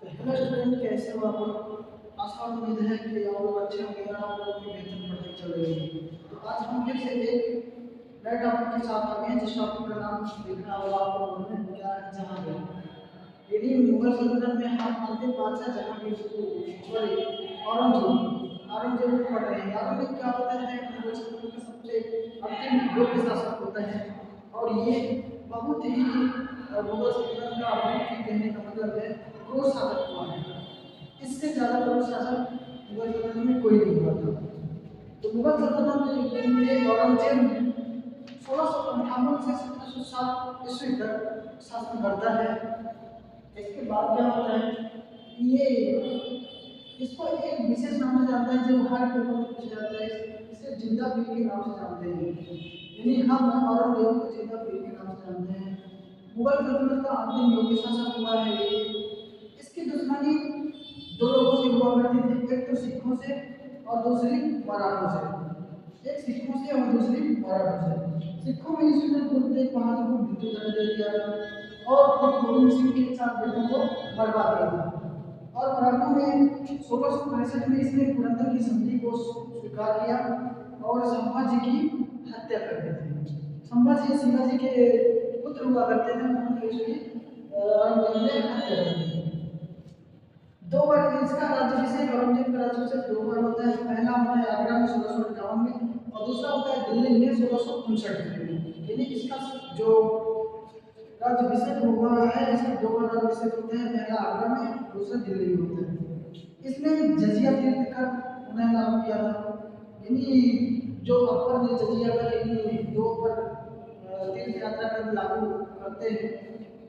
Hello student, कैसे हो आप? आशा और उम्मीद है कि आप लोग अच्छे होंगे और आप लोगों की बेहतर पढ़ाई चल रही है। तो आज हम फिर से एक नए टॉपिक के साथ आ गए हैं, जिस टॉपिक का नाम देखना होगा आप लोगों ने, क्या है जहांगीर। यदि मुगल सल्तनत में हम अंतिम बादशाह जहांगीर सॉरी औरंगजेब को पढ़ रहे हैं। औरंगजेब क्या होता है? मुगल सल्तनत का सबसे अंतिम योग्य शासक होता है और ये बहुत ही मुगल सल्तनत का बहुत ही कहने का मतलब है क्रूर शासक हुआ है। इससे ज्यादा क्रूर शासक मुगल सल्तनत में कोई नहीं हुआ था। तो मुगल सल्तनत में औरंगजेब 1658 से 1707 ईस्वी तक शासन करता है। इसके बाद क्या होता है? ये इसको एक विशेष नाम से जानते हैं जो हर पेपर में पूछा जाता है। इसे जिंदा पीर के नाम से जानते हैं, यानी हम औरंगजेब को जिंदा पीर के नाम से जानते हैं। मुगल सल्तनत का अंतिम योग्य शासक हुआ है ये। इसकी दुश्मनी दो लोगों से हुआ करती थी, एक तो सिखों से और दूसरी मराठों से। एक सिखों से और दूसरी मराठों से। सिखों में इसने गुरु तेग बहादुर को मृत्युदंड दे दिया था और गुरु गोविंद सिंह के 4 बेटों को मरवा दिया था। और मराठों में 1665 में इसने पुरंदर की संधि को स्वीकार किया और संभाजी की हत्या कर दी थी। संभाजी शिवाजी के पुत्र हुआ करते थे, उन्होंने इसकी औरंगजेब ने हत्या कर दी। दो बार इसका राज्याभिषेक, औरंगजेब का राज्याभिषेक दो बार होता है। पहला होता है आगरा में 1658 में और दूसरा होता है दिल्ली में 1659 में। यानी इसका जो राज्याभिषेक हुआ है, इसके दो बार राज्याभिषेक होते हैं, पहला आगरा में, दूसरा दिल्ली में होता है। इसने जजिया तीर्थ का उन्हें नाम किया था। यानी जो अकबर ने जजिया का यानी दो पर तीर्थ यात्रा कर लागू करते हैं,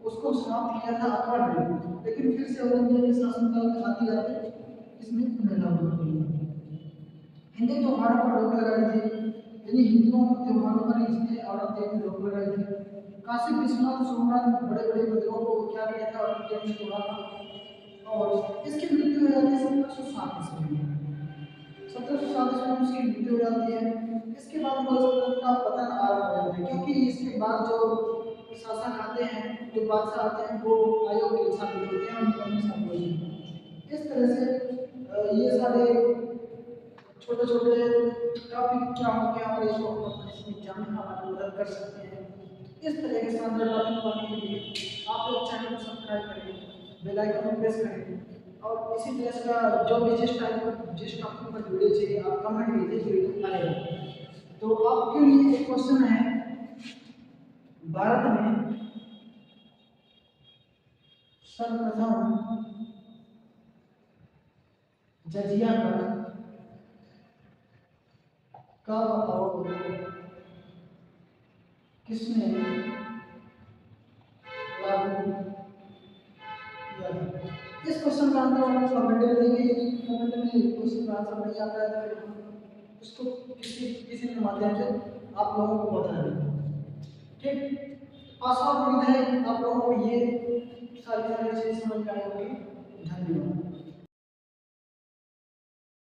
उसको समाप्त किया था अकबर ने। लेकिन फिर से औरंगजेब के शासनकाल में आते आते इसने पुनः लागू कर दिया। हिंदू त्योहारों पर रोक लगाई थी, यानी हिंदुओं के त्योहारों पर इसने औरंगजेब ने रोक लगाई थी। काशी विश्वनाथ सोमनाथ बड़े बड़े मंदिरों को क्या किया था? औरंगजेब ने तोड़ा था और इसकी मृत्यु हो जाती है 1707 ईस्वी में। 1707 ईस्वी में उसकी मृत्यु हो जाती है। इसके बाद मुगल सल्तनत का पतन आरंभ हो जाता है, क्योंकि इसके बाद जो शासक आते हैं, जो बादशाह आते हैं, वो अयोग्य साबित होते हैं, उनको नहीं साबित होते हैं। इस तरह से ये सारे छोटे छोटे टॉपिक क्या होंगे और इसको अपने इसमें एग्जाम में हमारी मदद कर सकते हैं। इस तरह के शानदार टॉपिक पाने के लिए आप लोग चैनल को सब्सक्राइब करें, बेल आइकन को प्रेस करें और इसी तरह का जो भी जिस टॉपिक पर वीडियो चाहिए आप कमेंट कीजिए, वीडियो आएगा। तो आपके लिए एक क्वेश्चन है, भारत में सर्वप्रथम जजिया कर कब और किसने लागू किया था? इस क्वेश्चन का आंसर आप कमेंट में देंगे। यदि कमेंट में क्वेश्चन का आंसर नहीं आता है तो फिर हम उसको किसी किसी के माध्यम से आप लोगों को बता देंगे। ठीक, आशा और उम्मीद है कि आप लोगों को ये सारी चीजें समझ में आई होगी। धन्यवाद।